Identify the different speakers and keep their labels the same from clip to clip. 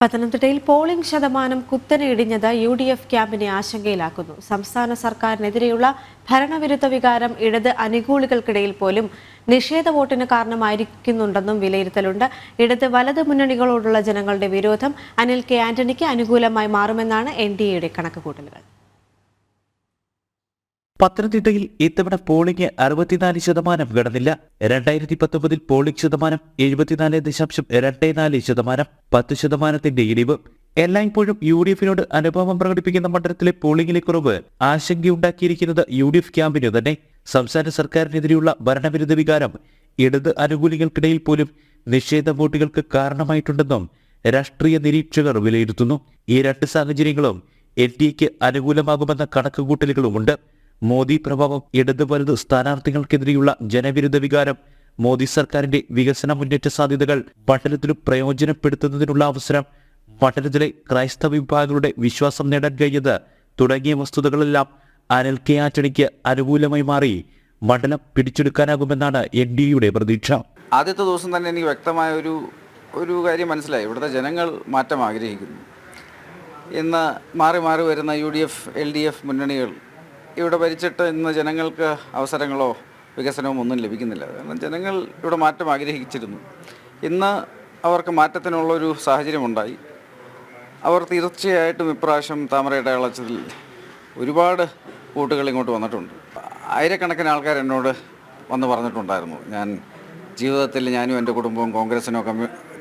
Speaker 1: പത്തനംതിട്ടയിൽ പോളിംഗ് ശതമാനം കുത്തനെ ഇടിഞ്ഞത് UDF ക്യാമ്പിനെ ആശങ്കയിലാക്കുന്നു. സംസ്ഥാന സർക്കാരിനെതിരെയുള്ള ഭരണവിരുദ്ധ വികാരം ഇടത് അനുകൂലികൾക്കിടയിൽ പോലും നിഷേധ വോട്ടിന് കാരണമായിരിക്കുന്നുണ്ടെന്നും വിലയിരുത്തലുണ്ട്. ഇടത് വലത് മുന്നണികളോടുള്ള ജനങ്ങളുടെ വിരോധം അനിൽ കെ ആന്റണിക്ക് അനുകൂലമായി മാറുമെന്നാണ് NDAയുടെ കണക്കുകൂട്ടലുകൾ.
Speaker 2: പത്തനംതിട്ടയിൽ ഇത്തവണ പോളിംഗ് 64% കടന്നില്ല. 2019 പോളിംഗ് ശതമാനം 74.24%, 10% ഇടിവ്. എല്ലായ്പ്പോഴും UDFിനോട് അനുഭാവം പ്രകടിപ്പിക്കുന്ന മണ്ഡലത്തിലെ പോളിംഗിലെ കുറവ് ആശങ്കയുണ്ടാക്കിയിരിക്കുന്നത് UDF ക്യാമ്പിനു തന്നെ. സംസ്ഥാന സർക്കാരിനെതിരെയുള്ള ഭരണവിരുദ്ധ വികാരം ഇടത് അനുകൂലികൾക്കിടയിൽ പോലും നിഷേധ വോട്ടുകൾക്ക് കാരണമായിട്ടുണ്ടെന്നും രാഷ്ട്രീയ നിരീക്ഷകർ വിലയിരുത്തുന്നു. ഈ രണ്ട് സാഹചര്യങ്ങളും NDAക്ക് അനുകൂലമാകുമെന്ന കണക്കുകൂട്ടലുകളുമുണ്ട്. മോദി പ്രഭാവം, ഇടത് വലത് സ്ഥാനാർത്ഥികൾക്കെതിരെയുള്ള ജനവിരുദ്ധ വികാരം, മോദി സർക്കാരിന്റെ വികസന മുന്നേറ്റ സാധ്യതകൾ മണ്ഡലത്തിലും പ്രയോജനപ്പെടുത്തുന്നതിനുള്ള അവസരം, മണ്ഡലത്തിലെ ക്രൈസ്തവ വിഭാഗങ്ങളുടെ വിശ്വാസം നേടാൻ കഴിഞ്ഞത് തുടങ്ങിയ വസ്തുതകളെല്ലാം അനിൽ കെ ആന്റണിക്ക് അനുകൂലമായി മാറി മണ്ഡലം പിടിച്ചെടുക്കാനാകുമെന്നാണ് NDAയുടെ പ്രതീക്ഷ.
Speaker 3: ആദ്യത്തെ ദിവസം തന്നെ എനിക്ക് വ്യക്തമായ ഒരു കാര്യം മനസ്സിലായി. ഇവിടുത്തെ ജനങ്ങൾ മാറ്റം ആഗ്രഹിക്കുന്നു. ഇന്ന് മാറി മാറി വരുന്ന UDF LDF മുന്നണികൾ ഇവിടെ ഭരിച്ചിട്ട് ഇന്ന് ജനങ്ങൾക്ക് അവസരങ്ങളോ വികസനവും ഒന്നും ലഭിക്കുന്നില്ല. കാരണം ജനങ്ങൾ ഇവിടെ മാറ്റം ആഗ്രഹിച്ചിരുന്നു. ഇന്ന് അവർക്ക് മാറ്റത്തിനുള്ളൊരു സാഹചര്യമുണ്ടായി. അവർ തീർച്ചയായിട്ടും ഇപ്രാവശ്യം താമരയുടെ അടയാളത്തിൽ ഒരുപാട് വോട്ടുകൾ ഇങ്ങോട്ട് വന്നിട്ടുണ്ട്. ആയിരക്കണക്കിന് ആൾക്കാർ എന്നോട് വന്ന് പറഞ്ഞിട്ടുണ്ടായിരുന്നു, ഞാൻ ജീവിതത്തിൽ ഞാനും എൻ്റെ കുടുംബവും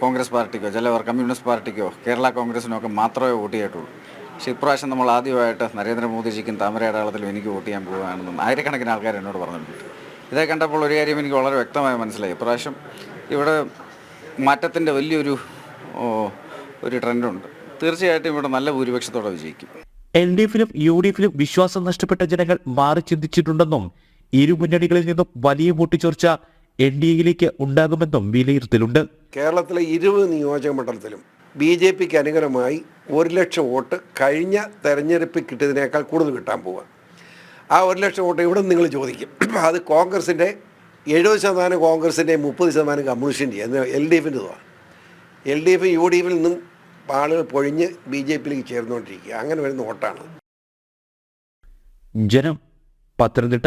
Speaker 3: കോൺഗ്രസ് പാർട്ടിക്കോ, ചിലവർ കമ്മ്യൂണിസ്റ്റ് പാർട്ടിക്കോ, കേരള കോൺഗ്രസിനോ ഒക്കെ മാത്രമേ വോട്ട് ചെയ്തിട്ടുള്ളൂ. പക്ഷേ ഇപ്രാവശ്യം നമ്മൾ ആദ്യമായിട്ട് നരേന്ദ്രമോദിജിക്കും താമരയുടെ അടയാളത്തിലും എനിക്ക് വോട്ട് ചെയ്യാൻ പോകുകയാണെന്നും ആയിരക്കണക്കിന് ആൾക്കാർ എന്നോട് പറഞ്ഞിട്ടുണ്ട്. ഇതേ കണ്ടപ്പോൾ ഒരു കാര്യം എനിക്ക് വളരെ വ്യക്തമായി മനസ്സിലായി. ഇപ്രാവശ്യം ഇവിടെ മാറ്റത്തിൻ്റെ വലിയൊരു ട്രെൻഡുണ്ട്. തീർച്ചയായിട്ടും ഇവിടെ നല്ല ഭൂരിപക്ഷത്തോടെ വിജയിക്കും.
Speaker 2: LDFിലും UDFിലും വിശ്വാസം നഷ്ടപ്പെട്ട ജനങ്ങൾ മാറി ചിന്തിച്ചിട്ടുണ്ടെന്നും ഇരു മുന്നണികളിൽ നിന്നും വലിയ വോട്ട് ചോർച്ച NDAയിലേക്ക് ഉണ്ടാകുമെന്നും വിലയിരുത്തലുണ്ട്.
Speaker 4: കേരളത്തിലെ 20 നിയോജക മണ്ഡലത്തിലും BJPക്ക് അനുകൂലമായി 1 ലക്ഷം വോട്ട് കഴിഞ്ഞ തെരഞ്ഞെടുപ്പിൽ കിട്ടിയതിനേക്കാൾ കൂടുതൽ കിട്ടാൻ പോവുക. ആ 1 ലക്ഷം വോട്ട് ഇവിടെ നിങ്ങൾ ചോദിക്കും. അത് കോൺഗ്രസിൻ്റെ 70% കോൺഗ്രസിൻ്റെ 30% കമ്മ്യൂണിസ്റ്റിൻ്റെ LDFിൻ്റെതാണ്. LDF UDFിൽ നിന്നും ആളുകൾ പൊഴിഞ്ഞ് BJPയിലേക്ക് ചേർന്നുകൊണ്ടിരിക്കുക. അങ്ങനെ വരുന്ന വോട്ടാണ്.
Speaker 2: ജനം, പത്തനംതിട്ട.